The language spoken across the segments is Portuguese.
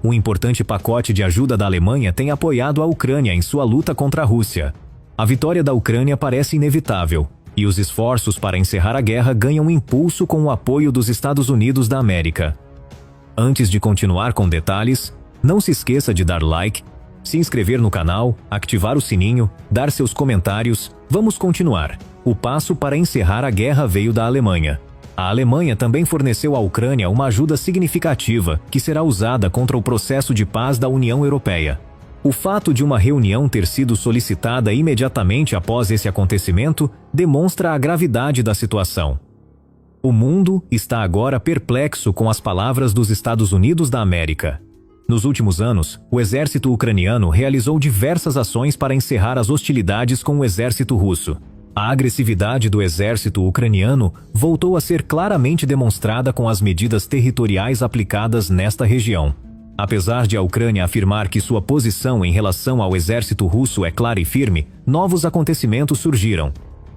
um importante pacote de ajuda da Alemanha tem apoiado a Ucrânia em sua luta contra a Rússia. A vitória da Ucrânia parece inevitável, e os esforços para encerrar a guerra ganham impulso com o apoio dos Estados Unidos da América. Antes de continuar com detalhes, não se esqueça de dar like, se inscrever no canal, ativar o sininho, dar seus comentários. Vamos continuar. O passo para encerrar a guerra veio da Alemanha. A Alemanha também forneceu à Ucrânia uma ajuda significativa que será usada contra o processo de paz da União Europeia. O fato de uma reunião ter sido solicitada imediatamente após esse acontecimento demonstra a gravidade da situação. O mundo está agora perplexo com as palavras dos Estados Unidos da América. Nos últimos anos, o exército ucraniano realizou diversas ações para encerrar as hostilidades com o exército russo. A agressividade do exército ucraniano voltou a ser claramente demonstrada com as medidas territoriais aplicadas nesta região. Apesar de a Ucrânia afirmar que sua posição em relação ao exército russo é clara e firme, novos acontecimentos surgiram.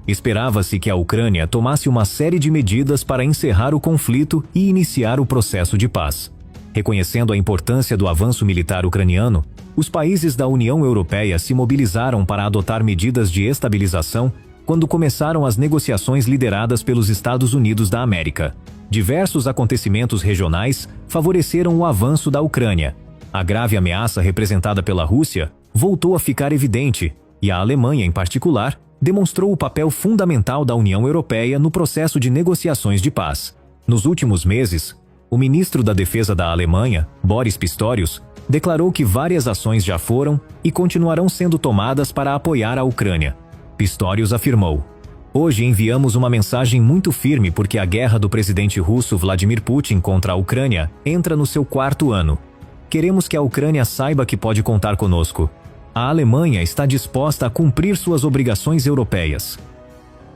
Esperava-se que a Ucrânia tomasse uma série de medidas para encerrar o conflito e iniciar o processo de paz. Reconhecendo a importância do avanço militar ucraniano, os países da União Europeia se mobilizaram para adotar medidas de estabilização quando começaram as negociações lideradas pelos Estados Unidos da América. Diversos acontecimentos regionais favoreceram o avanço da Ucrânia. A grave ameaça representada pela Rússia voltou a ficar evidente, e a Alemanha, em particular, demonstrou o papel fundamental da União Europeia no processo de negociações de paz. Nos últimos meses, o ministro da Defesa da Alemanha, Boris Pistorius, declarou que várias ações já foram e continuarão sendo tomadas para apoiar a Ucrânia. Pistorius afirmou: "Hoje enviamos uma mensagem muito firme porque a guerra do presidente russo Vladimir Putin contra a Ucrânia entra no seu 4º ano. Queremos que a Ucrânia saiba que pode contar conosco. A Alemanha está disposta a cumprir suas obrigações europeias."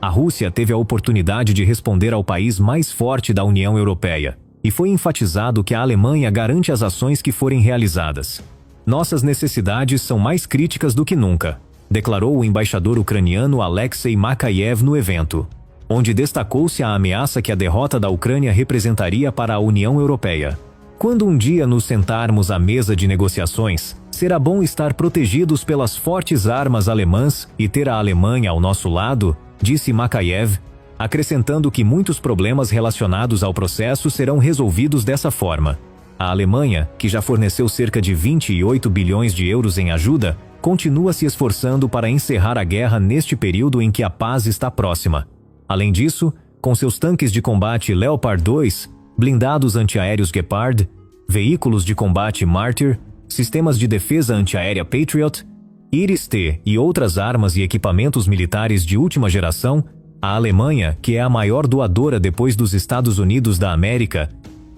A Rússia teve a oportunidade de responder ao país mais forte da União Europeia, e foi enfatizado que a Alemanha garante as ações que forem realizadas. "Nossas necessidades são mais críticas do que nunca", declarou o embaixador ucraniano Alexei Makayev no evento, onde destacou-se a ameaça que a derrota da Ucrânia representaria para a União Europeia. "Quando um dia nos sentarmos à mesa de negociações, será bom estar protegidos pelas fortes armas alemãs e ter a Alemanha ao nosso lado", disse Makayev, acrescentando que muitos problemas relacionados ao processo serão resolvidos dessa forma. A Alemanha, que já forneceu cerca de 28 bilhões de euros em ajuda, continua se esforçando para encerrar a guerra neste período em que a paz está próxima. Além disso, com seus tanques de combate Leopard 2, blindados antiaéreos Gepard, veículos de combate Martyr, sistemas de defesa antiaérea Patriot, Iris-T e outras armas e equipamentos militares de última geração, a Alemanha, que é a maior doadora depois dos Estados Unidos da América,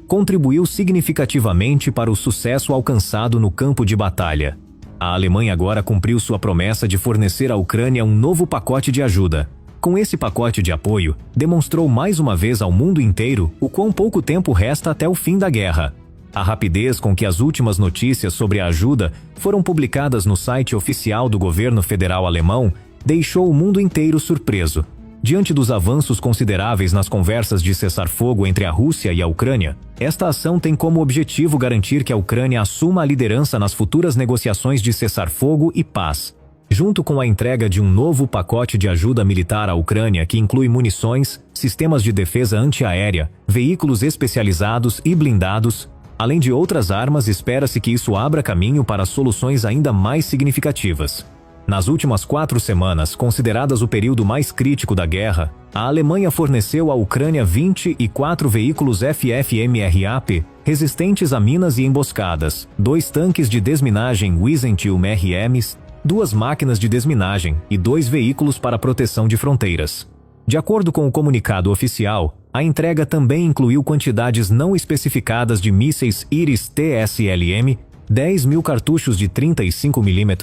contribuiu significativamente para o sucesso alcançado no campo de batalha. A Alemanha agora cumpriu sua promessa de fornecer à Ucrânia um novo pacote de ajuda. Com esse pacote de apoio, demonstrou mais uma vez ao mundo inteiro o quão pouco tempo resta até o fim da guerra. A rapidez com que as últimas notícias sobre a ajuda foram publicadas no site oficial do governo federal alemão deixou o mundo inteiro surpreso. Diante dos avanços consideráveis nas conversas de cessar-fogo entre a Rússia e a Ucrânia, esta ação tem como objetivo garantir que a Ucrânia assuma a liderança nas futuras negociações de cessar-fogo e paz. Junto com a entrega de um novo pacote de ajuda militar à Ucrânia que inclui munições, sistemas de defesa antiaérea, veículos especializados e blindados, além de outras armas, espera-se que isso abra caminho para soluções ainda mais significativas. Nas últimas 4 semanas, consideradas o período mais crítico da guerra, a Alemanha forneceu à Ucrânia 24 veículos FFMRAP, resistentes a minas e emboscadas, 2 tanques de desminagem Wiesenthal-RMs, 2 máquinas de desminagem e 2 veículos para proteção de fronteiras. De acordo com o comunicado oficial, a entrega também incluiu quantidades não especificadas de mísseis Iris-T-SLM, 10.000 cartuchos de 35 mm,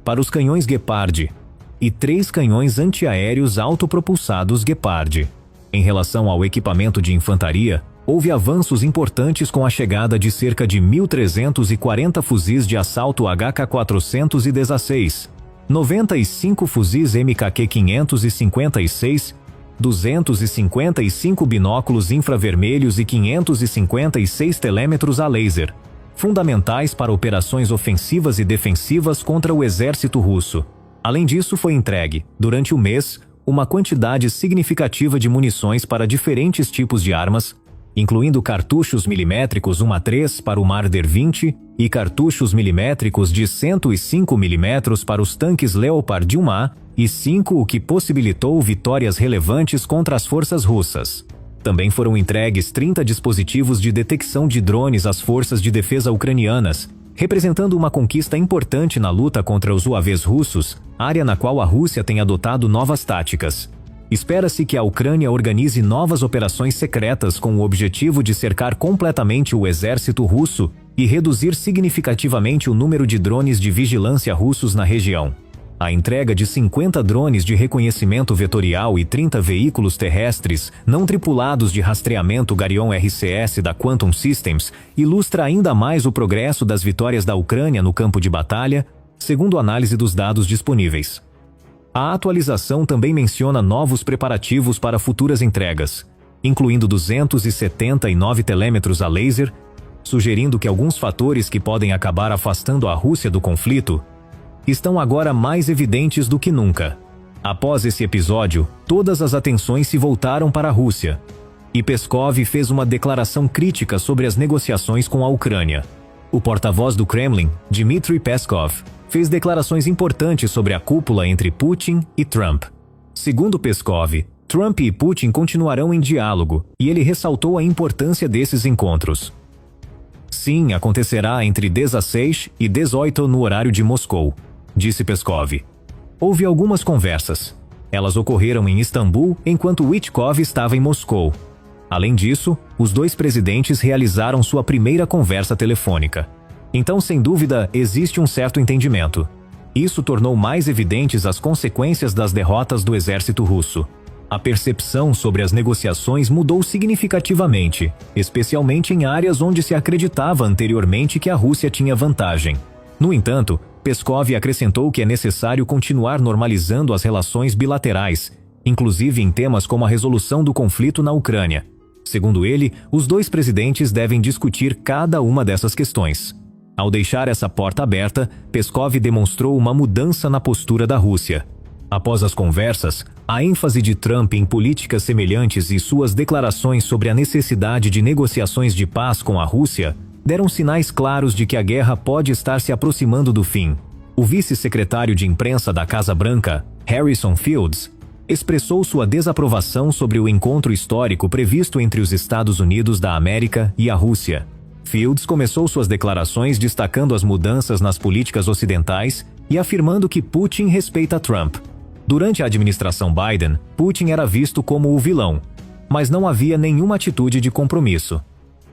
para os canhões Gepard, e 3 canhões antiaéreos autopropulsados Gepard. Em relação ao equipamento de infantaria, houve avanços importantes com a chegada de cerca de 1.340 fuzis de assalto HK-416, 95 fuzis MKQ-556, 255 binóculos infravermelhos e 556 telêmetros a laser. fundamentais para operações ofensivas e defensivas contra o exército russo. Além disso, foi entregue, durante o mês, uma quantidade significativa de munições para diferentes tipos de armas, incluindo cartuchos milimétricos 1A3 para o Marder 20 e cartuchos milimétricos de 105 mm para os tanques Leopard 1A e 5, o que possibilitou vitórias relevantes contra as forças russas. Também foram entregues 30 dispositivos de detecção de drones às forças de defesa ucranianas, representando uma conquista importante na luta contra os UAVs russos, área na qual a Rússia tem adotado novas táticas. Espera-se que a Ucrânia organize novas operações secretas com o objetivo de cercar completamente o exército russo e reduzir significativamente o número de drones de vigilância russos na região. A entrega de 50 drones de reconhecimento vetorial e 30 veículos terrestres não tripulados de rastreamento Garion RCS da Quantum Systems ilustra ainda mais o progresso das vitórias da Ucrânia no campo de batalha, segundo análise dos dados disponíveis. A atualização também menciona novos preparativos para futuras entregas, incluindo 279 telêmetros a laser, sugerindo que alguns fatores que podem acabar afastando a Rússia do conflito estão agora mais evidentes do que nunca. Após esse episódio, todas as atenções se voltaram para a Rússia, e Peskov fez uma declaração crítica sobre as negociações com a Ucrânia. O porta-voz do Kremlin, Dmitry Peskov, fez declarações importantes sobre a cúpula entre Putin e Trump. Segundo Peskov, Trump e Putin continuarão em diálogo, e ele ressaltou a importância desses encontros. Sim, acontecerá entre 16 e 18 no horário de Moscou, disse Peskov. Houve algumas conversas. Elas ocorreram em Istambul enquanto Wittkov estava em Moscou. Além disso, os dois presidentes realizaram sua primeira conversa telefônica. Então, sem dúvida, existe um certo entendimento. Isso tornou mais evidentes as consequências das derrotas do exército russo. A percepção sobre as negociações mudou significativamente, especialmente em áreas onde se acreditava anteriormente que a Rússia tinha vantagem. No entanto, Peskov acrescentou que é necessário continuar normalizando as relações bilaterais, inclusive em temas como a resolução do conflito na Ucrânia. Segundo ele, os dois presidentes devem discutir cada uma dessas questões. Ao deixar essa porta aberta, Peskov demonstrou uma mudança na postura da Rússia. Após as conversas, a ênfase de Trump em políticas semelhantes e suas declarações sobre a necessidade de negociações de paz com a Rússia deram sinais claros de que a guerra pode estar se aproximando do fim. O vice-secretário de imprensa da Casa Branca, Harrison Fields, expressou sua desaprovação sobre o encontro histórico previsto entre os Estados Unidos da América e a Rússia. Fields começou suas declarações destacando as mudanças nas políticas ocidentais e afirmando que Putin respeita Trump. Durante a administração Biden, Putin era visto como o vilão, mas não havia nenhuma atitude de compromisso.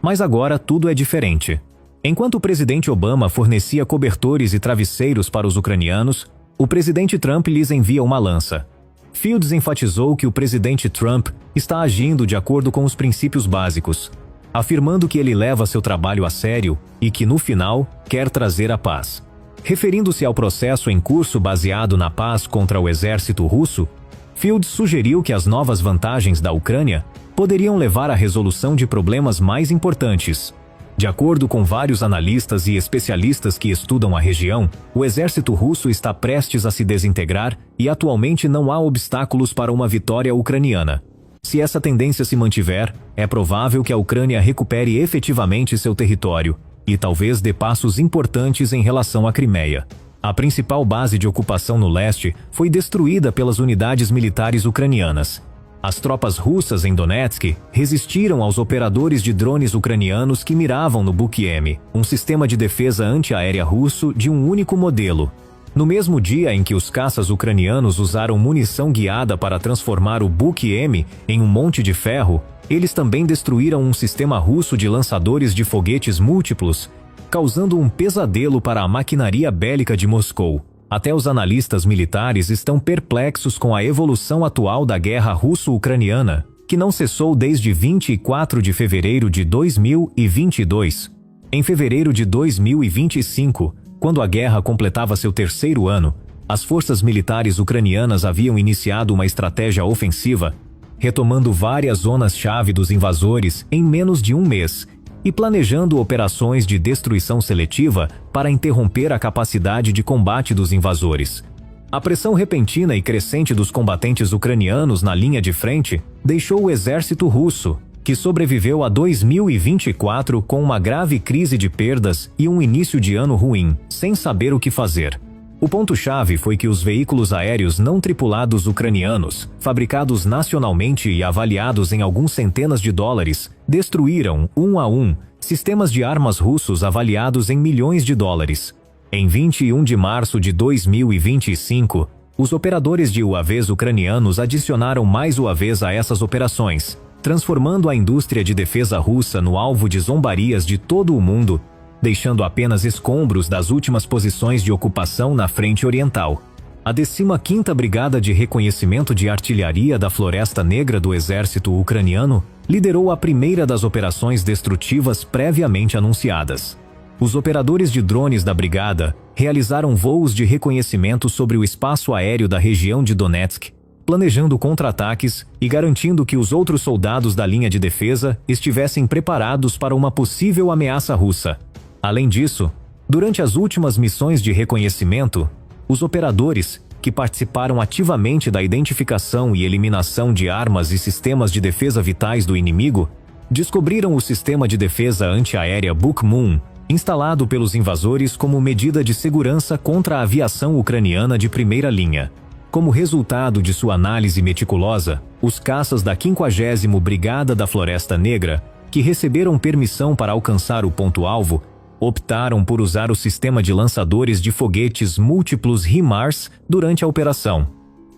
Mas agora tudo é diferente. Enquanto o presidente Obama fornecia cobertores e travesseiros para os ucranianos, o presidente Trump lhes envia uma lança. Fields enfatizou que o presidente Trump está agindo de acordo com os princípios básicos, afirmando que ele leva seu trabalho a sério e que, no final, quer trazer a paz. Referindo-se ao processo em curso baseado na paz contra o exército russo, Fields sugeriu que as novas vantagens da Ucrânia poderiam levar à resolução de problemas mais importantes. De acordo com vários analistas e especialistas que estudam a região, o exército russo está prestes a se desintegrar e atualmente não há obstáculos para uma vitória ucraniana. Se essa tendência se mantiver, é provável que a Ucrânia recupere efetivamente seu território e talvez dê passos importantes em relação à Crimeia. A principal base de ocupação no leste foi destruída pelas unidades militares ucranianas. As tropas russas em Donetsk resistiram aos operadores de drones ucranianos que miravam no Buk-M, um sistema de defesa antiaérea russo de um único modelo. No mesmo dia em que os caças ucranianos usaram munição guiada para transformar o Buk-M em um monte de ferro, eles também destruíram um sistema russo de lançadores de foguetes múltiplos, causando um pesadelo para a maquinaria bélica de Moscou. Até os analistas militares estão perplexos com a evolução atual da guerra russo-ucraniana, que não cessou desde 24 de fevereiro de 2022. Em fevereiro de 2025, quando a guerra completava seu terceiro ano, as forças militares ucranianas haviam iniciado uma estratégia ofensiva, retomando várias zonas-chave dos invasores em menos de um mês, e planejando operações de destruição seletiva para interromper a capacidade de combate dos invasores. A pressão repentina e crescente dos combatentes ucranianos na linha de frente deixou o exército russo, que sobreviveu a 2024 com uma grave crise de perdas e um início de ano ruim, sem saber o que fazer. O ponto-chave foi que os veículos aéreos não tripulados ucranianos, fabricados nacionalmente e avaliados em alguns centenas de dólares, destruíram, um a um, sistemas de armas russos avaliados em milhões de dólares. Em 21 de março de 2025, os operadores de UAVs ucranianos adicionaram mais UAVs a essas operações, transformando a indústria de defesa russa no alvo de zombarias de todo o mundo, deixando apenas escombros das últimas posições de ocupação na frente oriental. A 15ª Brigada de Reconhecimento de Artilharia da Floresta Negra do Exército Ucraniano liderou a primeira das operações destrutivas previamente anunciadas. Os operadores de drones da brigada realizaram voos de reconhecimento sobre o espaço aéreo da região de Donetsk, planejando contra-ataques e garantindo que os outros soldados da linha de defesa estivessem preparados para uma possível ameaça russa. Além disso, durante as últimas missões de reconhecimento, os operadores, que participaram ativamente da identificação e eliminação de armas e sistemas de defesa vitais do inimigo, descobriram o sistema de defesa antiaérea Buk-Moon, instalado pelos invasores como medida de segurança contra a aviação ucraniana de primeira linha. Como resultado de sua análise meticulosa, os caças da 50ª Brigada da Floresta Negra, que receberam permissão para alcançar o ponto-alvo, optaram por usar o sistema de lançadores de foguetes múltiplos HIMARS durante a operação.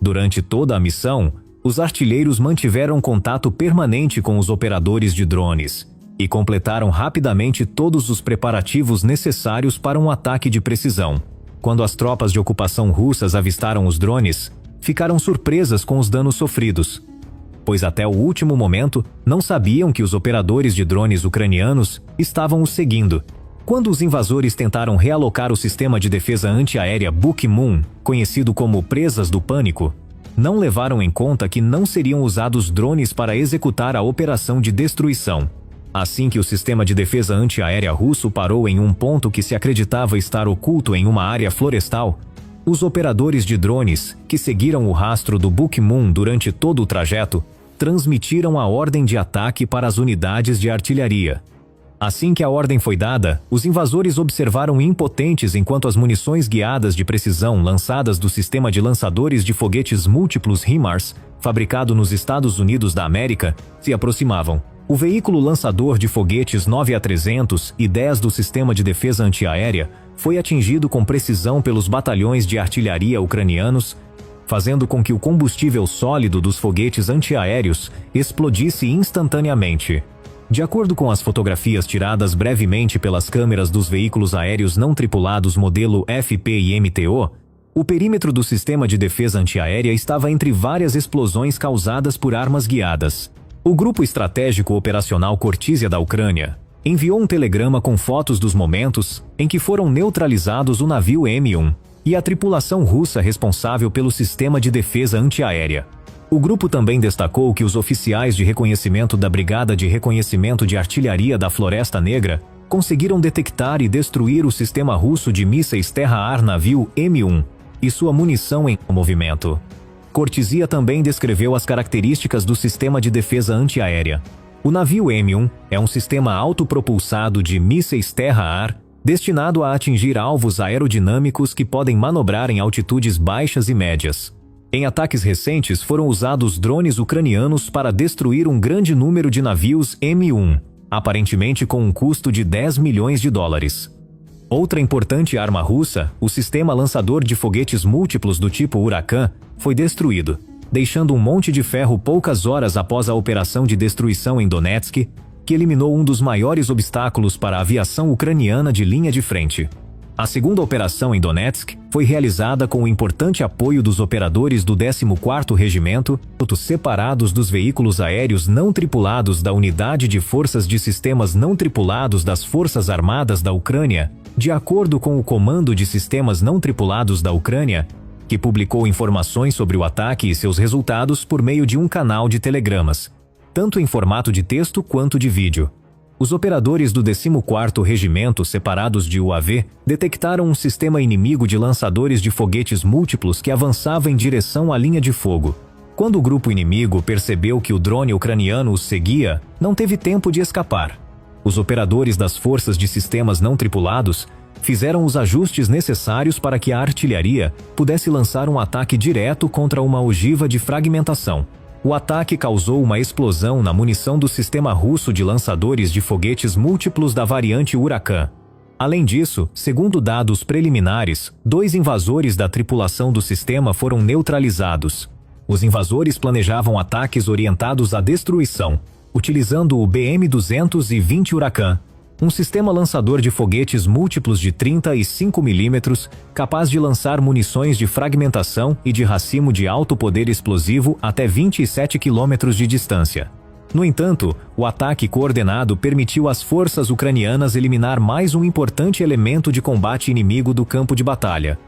Durante toda a missão, os artilheiros mantiveram contato permanente com os operadores de drones e completaram rapidamente todos os preparativos necessários para um ataque de precisão. Quando as tropas de ocupação russas avistaram os drones, ficaram surpresas com os danos sofridos, pois até o último momento não sabiam que os operadores de drones ucranianos estavam os seguindo. Quando os invasores tentaram realocar o sistema de defesa antiaérea Buk-Moon, conhecido como Presas do Pânico, não levaram em conta que não seriam usados drones para executar a operação de destruição. Assim que o sistema de defesa antiaérea russo parou em um ponto que se acreditava estar oculto em uma área florestal, os operadores de drones, que seguiram o rastro do Buk-Moon durante todo o trajeto, transmitiram a ordem de ataque para as unidades de artilharia. Assim que a ordem foi dada, os invasores observaram impotentes enquanto as munições guiadas de precisão lançadas do sistema de lançadores de foguetes múltiplos HIMARS, fabricado nos Estados Unidos da América, se aproximavam. O veículo lançador de foguetes 9A300 e 10 do sistema de defesa antiaérea foi atingido com precisão pelos batalhões de artilharia ucranianos, fazendo com que o combustível sólido dos foguetes antiaéreos explodisse instantaneamente. De acordo com as fotografias tiradas brevemente pelas câmeras dos veículos aéreos não tripulados modelo FP e MTO, o perímetro do sistema de defesa antiaérea estava entre várias explosões causadas por armas guiadas. O Grupo Estratégico Operacional Cortizia da Ucrânia enviou um telegrama com fotos dos momentos em que foram neutralizados o navio M1 e a tripulação russa responsável pelo sistema de defesa antiaérea. O grupo também destacou que os oficiais de reconhecimento da Brigada de Reconhecimento de Artilharia da Floresta Negra conseguiram detectar e destruir o sistema russo de mísseis terra-ar navio M1 e sua munição em movimento. Cortizia também descreveu as características do sistema de defesa antiaérea. O navio M1 é um sistema autopropulsado de mísseis terra-ar destinado a atingir alvos aerodinâmicos que podem manobrar em altitudes baixas e médias. Em ataques recentes foram usados drones ucranianos para destruir um grande número de navios M1, aparentemente com um custo de 10 milhões de dólares. Outra importante arma russa, o sistema lançador de foguetes múltiplos do tipo Huracan, foi destruído, deixando um monte de ferro poucas horas após a operação de destruição em Donetsk, que eliminou um dos maiores obstáculos para a aviação ucraniana de linha de frente. A segunda operação em Donetsk foi realizada com o importante apoio dos operadores do 14º Regimento, separados dos veículos aéreos não tripulados da Unidade de Forças de Sistemas Não Tripulados das Forças Armadas da Ucrânia, de acordo com o Comando de Sistemas Não Tripulados da Ucrânia, que publicou informações sobre o ataque e seus resultados por meio de um canal de telegramas, tanto em formato de texto quanto de vídeo. os operadores do 14º Regimento separados de UAV detectaram um sistema inimigo de lançadores de foguetes múltiplos que avançava em direção à linha de fogo. Quando o grupo inimigo percebeu que o drone ucraniano os seguia, não teve tempo de escapar. Os operadores das forças de sistemas não tripulados fizeram os ajustes necessários para que a artilharia pudesse lançar um ataque direto contra uma ogiva de fragmentação. O ataque causou uma explosão na munição do sistema russo de lançadores de foguetes múltiplos da variante Huracan. Além disso, segundo dados preliminares, 2 invasores da tripulação do sistema foram neutralizados. Os invasores planejavam ataques orientados à destruição, utilizando o BM-220 Huracan, um sistema lançador de foguetes múltiplos de 35 mm, capaz de lançar munições de fragmentação e de racimo de alto poder explosivo até 27 km de distância. No entanto, o ataque coordenado permitiu às forças ucranianas eliminar mais um importante elemento de combate inimigo do campo de batalha.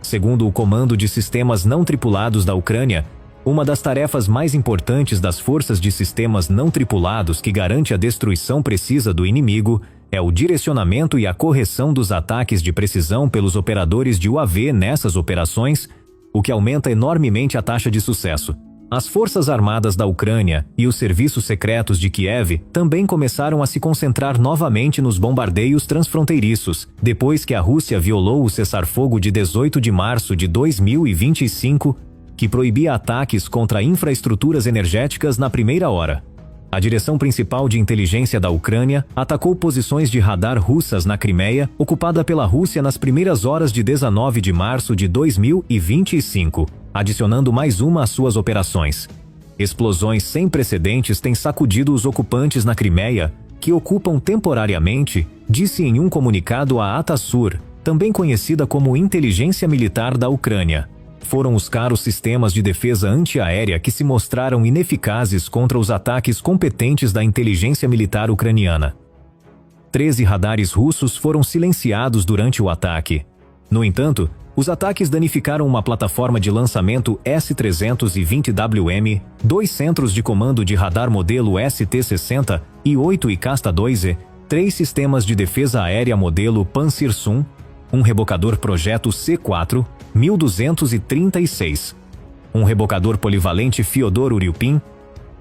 Segundo o Comando de Sistemas Não Tripulados da Ucrânia, uma das tarefas mais importantes das forças de sistemas não tripulados que garante a destruição precisa do inimigo é o direcionamento e a correção dos ataques de precisão pelos operadores de UAV nessas operações, o que aumenta enormemente a taxa de sucesso. As Forças Armadas da Ucrânia e os serviços secretos de Kiev também começaram a se concentrar novamente nos bombardeios transfronteiriços, depois que a Rússia violou o cessar-fogo de 18 de março de 2025, que proibia ataques contra infraestruturas energéticas na primeira hora. A direção principal de inteligência da Ucrânia atacou posições de radar russas na Crimeia, ocupada pela Rússia nas primeiras horas de 19 de março de 2025, adicionando mais uma às suas operações. Explosões sem precedentes têm sacudido os ocupantes na Crimeia, que ocupam temporariamente, disse em um comunicado a Atasur, também conhecida como Inteligência Militar da Ucrânia. Foram os caros sistemas de defesa antiaérea que se mostraram ineficazes contra os ataques competentes da inteligência militar ucraniana. 13 radares russos foram silenciados durante o ataque. No entanto, os ataques danificaram uma plataforma de lançamento S-320WM, 2 centros de comando de radar modelo ST-60 e 8 Icasta-2E, 3 sistemas de defesa aérea modelo Pantsir-Sun, um rebocador projeto C4, 1236, um rebocador polivalente Fyodor Uryupin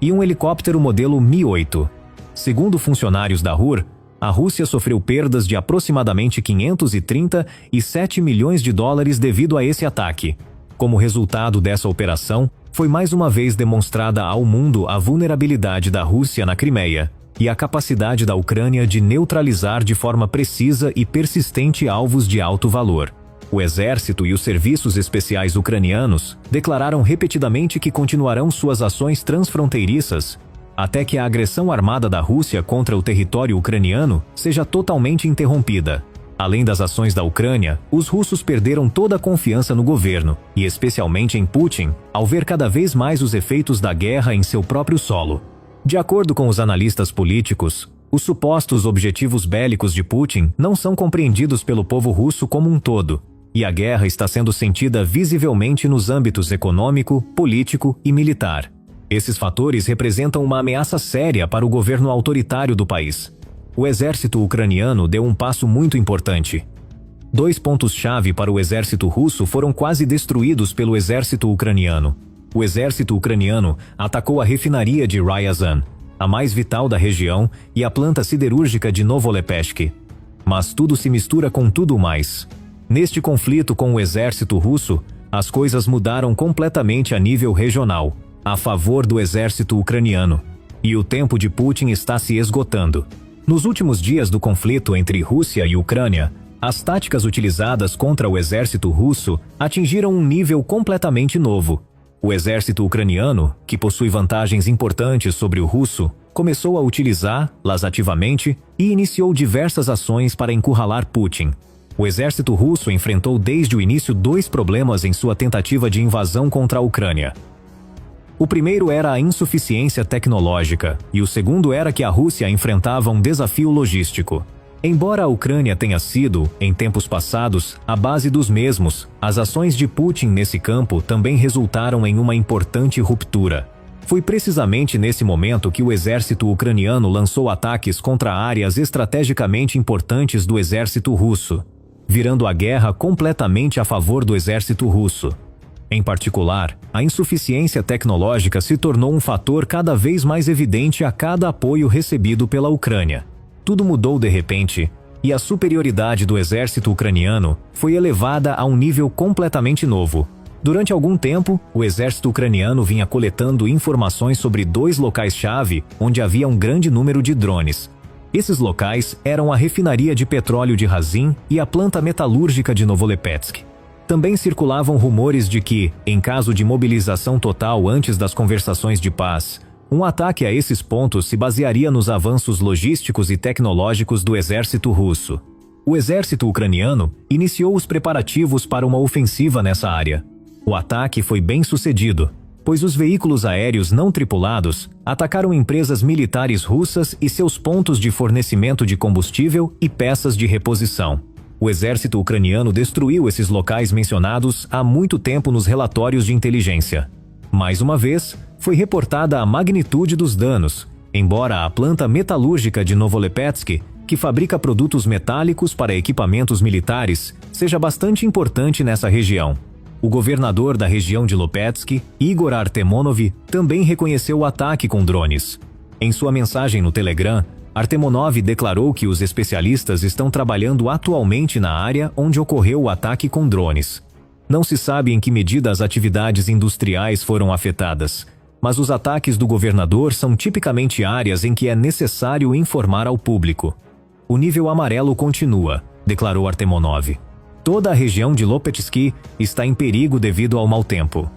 e um helicóptero modelo Mi-8. Segundo funcionários da RUR, a Rússia sofreu perdas de aproximadamente 537 milhões de dólares devido a esse ataque. Como resultado dessa operação, foi mais uma vez demonstrada ao mundo a vulnerabilidade da Rússia na Crimeia e a capacidade da Ucrânia de neutralizar de forma precisa e persistente alvos de alto valor. O exército e os serviços especiais ucranianos declararam repetidamente que continuarão suas ações transfronteiriças até que a agressão armada da Rússia contra o território ucraniano seja totalmente interrompida. Além das ações da Ucrânia, os russos perderam toda a confiança no governo, e especialmente em Putin, ao ver cada vez mais os efeitos da guerra em seu próprio solo. De acordo com os analistas políticos, os supostos objetivos bélicos de Putin não são compreendidos pelo povo russo como um todo, e a guerra está sendo sentida visivelmente nos âmbitos econômico, político e militar. Esses fatores representam uma ameaça séria para o governo autoritário do país. O exército ucraniano deu um passo muito importante. 2 pontos-chave para o exército russo foram quase destruídos pelo exército ucraniano. O exército ucraniano atacou a refinaria de Ryazan, a mais vital da região, e a planta siderúrgica de Novolepeshk. Mas tudo se mistura com tudo mais. Neste conflito com o exército russo, as coisas mudaram completamente a nível regional, a favor do exército ucraniano, e o tempo de Putin está se esgotando. Nos últimos dias do conflito entre Rússia e Ucrânia, as táticas utilizadas contra o exército russo atingiram um nível completamente novo. O exército ucraniano, que possui vantagens importantes sobre o russo, começou a utilizá-las ativamente e iniciou diversas ações para encurralar Putin. O exército russo enfrentou desde o início 2 problemas em sua tentativa de invasão contra a Ucrânia. O primeiro era a insuficiência tecnológica, e o segundo era que a Rússia enfrentava um desafio logístico. Embora a Ucrânia tenha sido, em tempos passados, a base dos mesmos, as ações de Putin nesse campo também resultaram em uma importante ruptura. Foi precisamente nesse momento que o exército ucraniano lançou ataques contra áreas estrategicamente importantes do exército russo, virando a guerra completamente a favor do exército russo. Em particular, a insuficiência tecnológica se tornou um fator cada vez mais evidente a cada apoio recebido pela Ucrânia. Tudo mudou de repente, e a superioridade do exército ucraniano foi elevada a um nível completamente novo. Durante algum tempo, o exército ucraniano vinha coletando informações sobre 2 locais-chave onde havia um grande número de drones. Esses locais eram a refinaria de petróleo de Razin e a planta metalúrgica de Novolepetsk. Também circulavam rumores de que, em caso de mobilização total antes das conversações de paz, um ataque a esses pontos se basearia nos avanços logísticos e tecnológicos do exército russo. O exército ucraniano iniciou os preparativos para uma ofensiva nessa área. O ataque foi bem sucedido, pois os veículos aéreos não tripulados atacaram empresas militares russas e seus pontos de fornecimento de combustível e peças de reposição. O exército ucraniano destruiu esses locais mencionados há muito tempo nos relatórios de inteligência. Mais uma vez, foi reportada a magnitude dos danos, embora a planta metalúrgica de Novolepetsk, que fabrica produtos metálicos para equipamentos militares, seja bastante importante nessa região. O governador da região de Lopetsk, Igor Artemonov, também reconheceu o ataque com drones. Em sua mensagem no Telegram, Artemonov declarou que os especialistas estão trabalhando atualmente na área onde ocorreu o ataque com drones. Não se sabe em que medida as atividades industriais foram afetadas, mas os ataques do governador são tipicamente áreas em que é necessário informar ao público. O nível amarelo continua, declarou Artemonov. Toda a região de Lopetsk está em perigo devido ao mau tempo.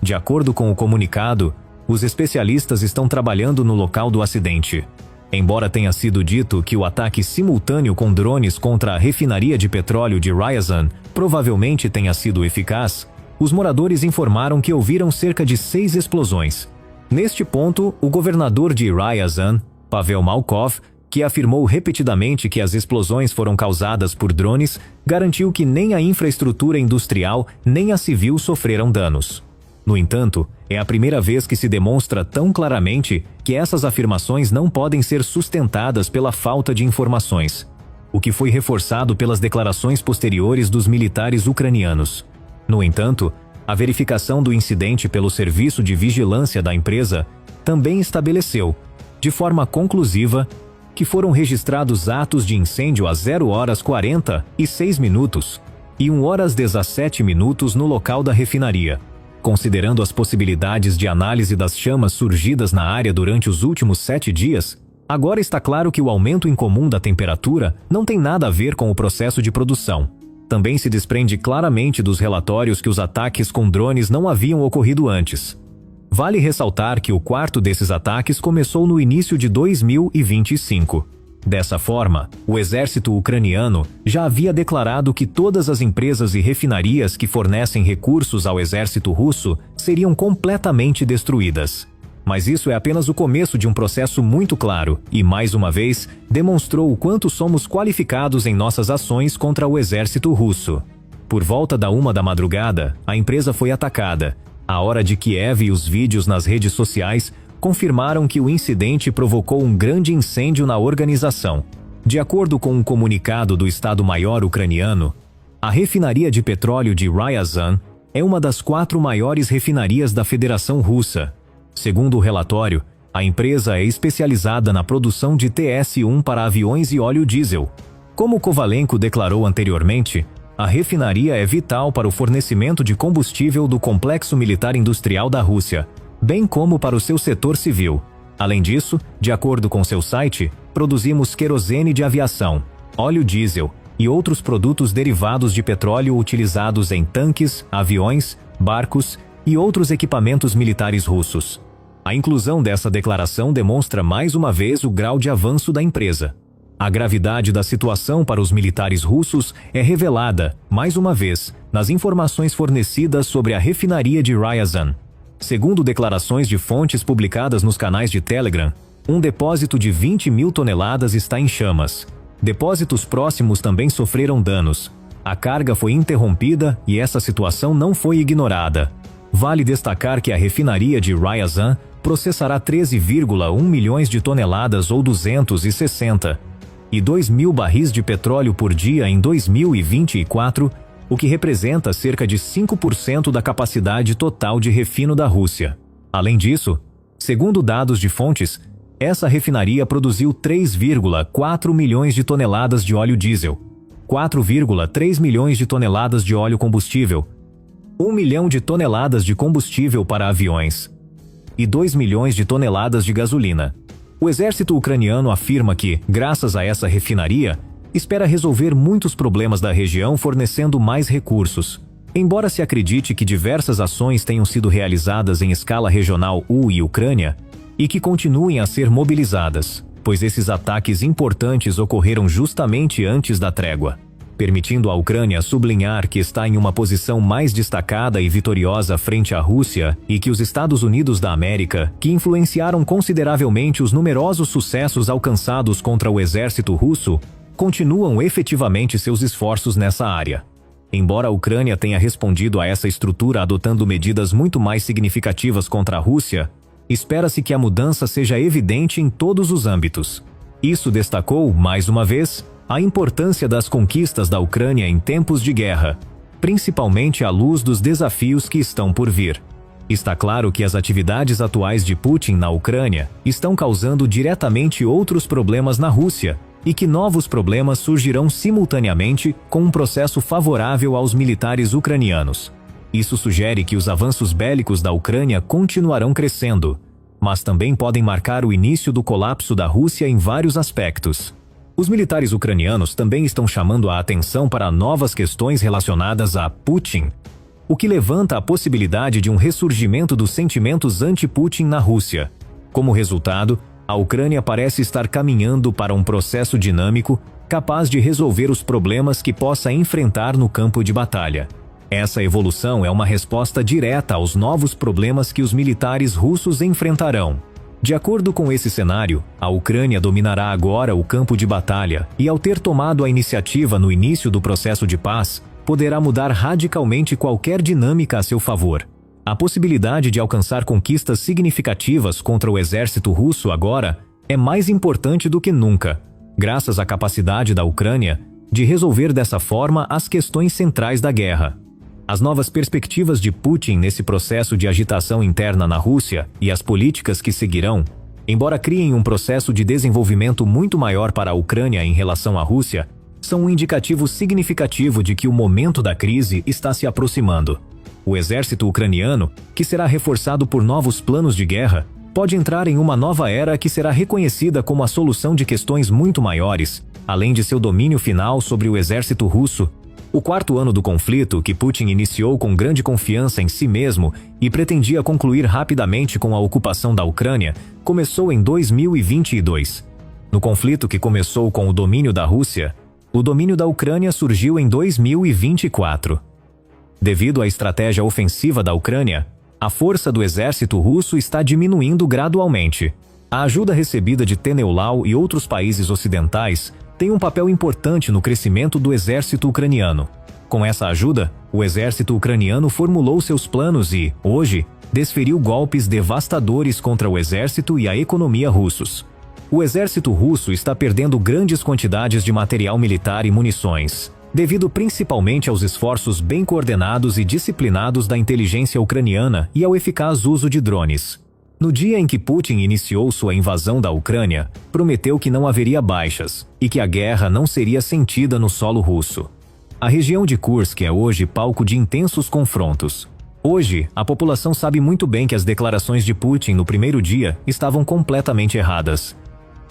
De acordo com o comunicado, os especialistas estão trabalhando no local do acidente. Embora tenha sido dito que o ataque simultâneo com drones contra a refinaria de petróleo de Ryazan provavelmente tenha sido eficaz, os moradores informaram que ouviram cerca de 6 explosões. Neste ponto, o governador de Ryazan, Pavel Malkov, que afirmou repetidamente que as explosões foram causadas por drones, garantiu que nem a infraestrutura industrial nem a civil sofreram danos. No entanto, é a primeira vez que se demonstra tão claramente que essas afirmações não podem ser sustentadas pela falta de informações, o que foi reforçado pelas declarações posteriores dos militares ucranianos. No entanto, a verificação do incidente pelo serviço de vigilância da empresa também estabeleceu, de forma conclusiva, que foram registrados atos de incêndio às 0h46 e 1h17 no local da refinaria. Considerando as possibilidades de análise das chamas surgidas na área durante os últimos 7 dias, agora está claro que o aumento incomum da temperatura não tem nada a ver com o processo de produção. Também se desprende claramente dos relatórios que os ataques com drones não haviam ocorrido antes. Vale ressaltar que o quarto desses ataques começou no início de 2025. Dessa forma, o exército ucraniano já havia declarado que todas as empresas e refinarias que fornecem recursos ao exército russo seriam completamente destruídas. Mas isso é apenas o começo de um processo muito claro e, mais uma vez, demonstrou o quanto somos qualificados em nossas ações contra o exército russo. Por volta da 1 da madrugada, a empresa foi atacada. A hora de Kiev e os vídeos nas redes sociais confirmaram que o incidente provocou um grande incêndio na organização. De acordo com um comunicado do Estado-Maior ucraniano, a refinaria de petróleo de Ryazan é uma das 4 maiores refinarias da Federação Russa. Segundo o relatório, a empresa é especializada na produção de TS-1 para aviões e óleo diesel. Como Kovalenko declarou anteriormente, a refinaria é vital para o fornecimento de combustível do complexo militar industrial da Rússia, bem como para o seu setor civil. Além disso, de acordo com seu site, produzimos querosene de aviação, óleo diesel e outros produtos derivados de petróleo utilizados em tanques, aviões, barcos e outros equipamentos militares russos. A inclusão dessa declaração demonstra mais uma vez o grau de avanço da empresa. A gravidade da situação para os militares russos é revelada, mais uma vez, nas informações fornecidas sobre a refinaria de Ryazan. Segundo declarações de fontes publicadas nos canais de Telegram, um depósito de 20.000 toneladas está em chamas. Depósitos próximos também sofreram danos. A carga foi interrompida e essa situação não foi ignorada. Vale destacar que a refinaria de Ryazan processará 13,1 milhões de toneladas ou 262 mil barris de petróleo por dia em 2024, o que representa cerca de 5% da capacidade total de refino da Rússia. Além disso, segundo dados de fontes, essa refinaria produziu 3,4 milhões de toneladas de óleo diesel, 4,3 milhões de toneladas de óleo combustível, 1 milhão de toneladas de combustível para aviões e 2 milhões de toneladas de gasolina. O exército ucraniano afirma que, graças a essa refinaria, espera resolver muitos problemas da região fornecendo mais recursos. Embora se acredite que diversas ações tenham sido realizadas em escala regional e Ucrânia, e que continuem a ser mobilizadas, pois esses ataques importantes ocorreram justamente antes da trégua, permitindo à Ucrânia sublinhar que está em uma posição mais destacada e vitoriosa frente à Rússia e que os Estados Unidos da América, que influenciaram consideravelmente os numerosos sucessos alcançados contra o exército russo, continuam efetivamente seus esforços nessa área. Embora a Ucrânia tenha respondido a essa estrutura adotando medidas muito mais significativas contra a Rússia, espera-se que a mudança seja evidente em todos os âmbitos. Isso destacou, mais uma vez, a importância das conquistas da Ucrânia em tempos de guerra, principalmente à luz dos desafios que estão por vir. Está claro que as atividades atuais de Putin na Ucrânia estão causando diretamente outros problemas na Rússia, e que novos problemas surgirão simultaneamente com um processo favorável aos militares ucranianos. Isso sugere que os avanços bélicos da Ucrânia continuarão crescendo, mas também podem marcar o início do colapso da Rússia em vários aspectos. Os militares ucranianos também estão chamando a atenção para novas questões relacionadas a Putin, o que levanta a possibilidade de um ressurgimento dos sentimentos anti-Putin na Rússia. Como resultado, a Ucrânia parece estar caminhando para um processo dinâmico, capaz de resolver os problemas que possa enfrentar no campo de batalha. Essa evolução é uma resposta direta aos novos problemas que os militares russos enfrentarão. De acordo com esse cenário, a Ucrânia dominará agora o campo de batalha e, ao ter tomado a iniciativa no início do processo de paz, poderá mudar radicalmente qualquer dinâmica a seu favor. A possibilidade de alcançar conquistas significativas contra o exército russo agora é mais importante do que nunca, graças à capacidade da Ucrânia de resolver dessa forma as questões centrais da guerra. As novas perspectivas de Putin nesse processo de agitação interna na Rússia e as políticas que seguirão, embora criem um processo de desenvolvimento muito maior para a Ucrânia em relação à Rússia, são um indicativo significativo de que o momento da crise está se aproximando. O exército ucraniano, que será reforçado por novos planos de guerra, pode entrar em uma nova era que será reconhecida como a solução de questões muito maiores, além de seu domínio final sobre o exército russo. O quarto ano do conflito, que Putin iniciou com grande confiança em si mesmo e pretendia concluir rapidamente com a ocupação da Ucrânia, começou em 2022. No conflito que começou com o domínio da Rússia, o domínio da Ucrânia surgiu em 2024. Devido à estratégia ofensiva da Ucrânia, a força do exército russo está diminuindo gradualmente. A ajuda recebida de Teneulau e outros países ocidentais tem um papel importante no crescimento do exército ucraniano. Com essa ajuda, o exército ucraniano formulou seus planos e, hoje, desferiu golpes devastadores contra o exército e a economia russos. O exército russo está perdendo grandes quantidades de material militar e munições, devido principalmente aos esforços bem coordenados e disciplinados da inteligência ucraniana e ao eficaz uso de drones. No dia em que Putin iniciou sua invasão da Ucrânia, prometeu que não haveria baixas e que a guerra não seria sentida no solo russo. A região de Kursk é hoje palco de intensos confrontos. Hoje, a população sabe muito bem que as declarações de Putin no primeiro dia estavam completamente erradas.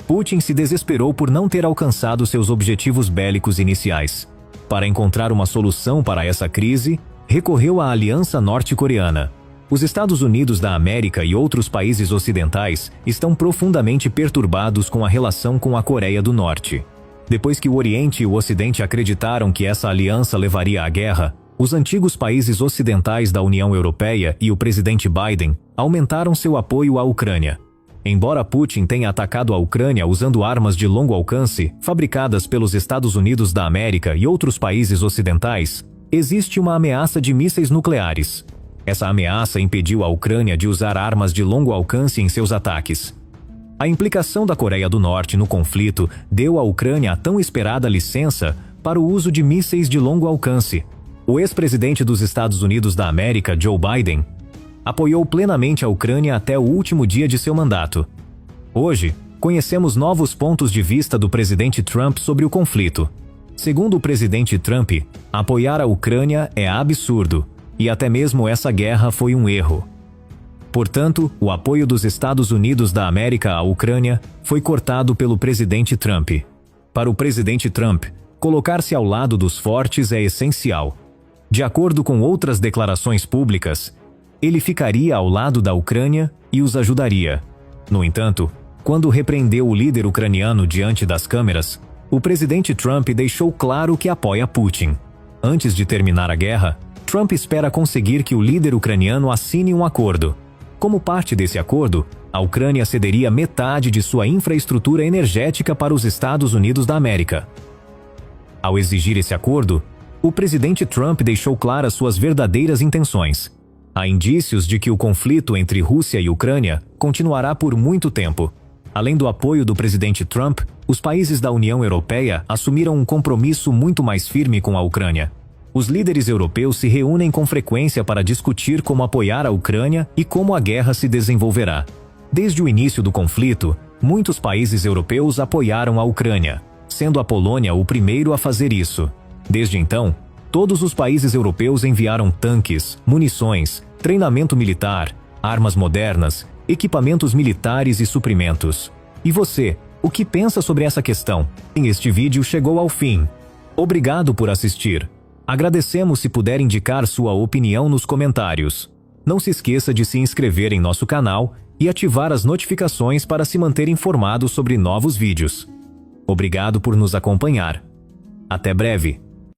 Putin se desesperou por não ter alcançado seus objetivos bélicos iniciais. Para encontrar uma solução para essa crise, recorreu à Aliança Norte-Coreana. Os Estados Unidos da América e outros países ocidentais estão profundamente perturbados com a relação com a Coreia do Norte. Depois que o Oriente e o Ocidente acreditaram que essa aliança levaria à guerra, os antigos países ocidentais da União Europeia e o presidente Biden aumentaram seu apoio à Ucrânia. Embora Putin tenha atacado a Ucrânia usando armas de longo alcance, fabricadas pelos Estados Unidos da América e outros países ocidentais, existe uma ameaça de mísseis nucleares. Essa ameaça impediu a Ucrânia de usar armas de longo alcance em seus ataques. A implicação da Coreia do Norte no conflito deu à Ucrânia a tão esperada licença para o uso de mísseis de longo alcance. O ex-presidente dos Estados Unidos da América, Joe Biden, apoiou plenamente a Ucrânia até o último dia de seu mandato. Hoje, conhecemos novos pontos de vista do presidente Trump sobre o conflito. Segundo o presidente Trump, apoiar a Ucrânia é absurdo, e até mesmo essa guerra foi um erro. Portanto, o apoio dos Estados Unidos da América à Ucrânia foi cortado pelo presidente Trump. Para o presidente Trump, colocar-se ao lado dos fortes é essencial. De acordo com outras declarações públicas, ele ficaria ao lado da Ucrânia e os ajudaria. No entanto, quando repreendeu o líder ucraniano diante das câmeras, o presidente Trump deixou claro que apoia Putin. Antes de terminar a guerra, Trump espera conseguir que o líder ucraniano assine um acordo. Como parte desse acordo, a Ucrânia cederia metade de sua infraestrutura energética para os Estados Unidos da América. Ao exigir esse acordo, o presidente Trump deixou claras suas verdadeiras intenções. Há indícios de que o conflito entre Rússia e Ucrânia continuará por muito tempo. Além do apoio do presidente Trump, os países da União Europeia assumiram um compromisso muito mais firme com a Ucrânia. Os líderes europeus se reúnem com frequência para discutir como apoiar a Ucrânia e como a guerra se desenvolverá. Desde o início do conflito, muitos países europeus apoiaram a Ucrânia, sendo a Polônia o primeiro a fazer isso. Desde então, todos os países europeus enviaram tanques, munições, treinamento militar, armas modernas, equipamentos militares e suprimentos. E você, o que pensa sobre essa questão? Este vídeo chegou ao fim. Obrigado por assistir. Agradecemos se puder indicar sua opinião nos comentários. Não se esqueça de se inscrever em nosso canal e ativar as notificações para se manter informado sobre novos vídeos. Obrigado por nos acompanhar. Até breve.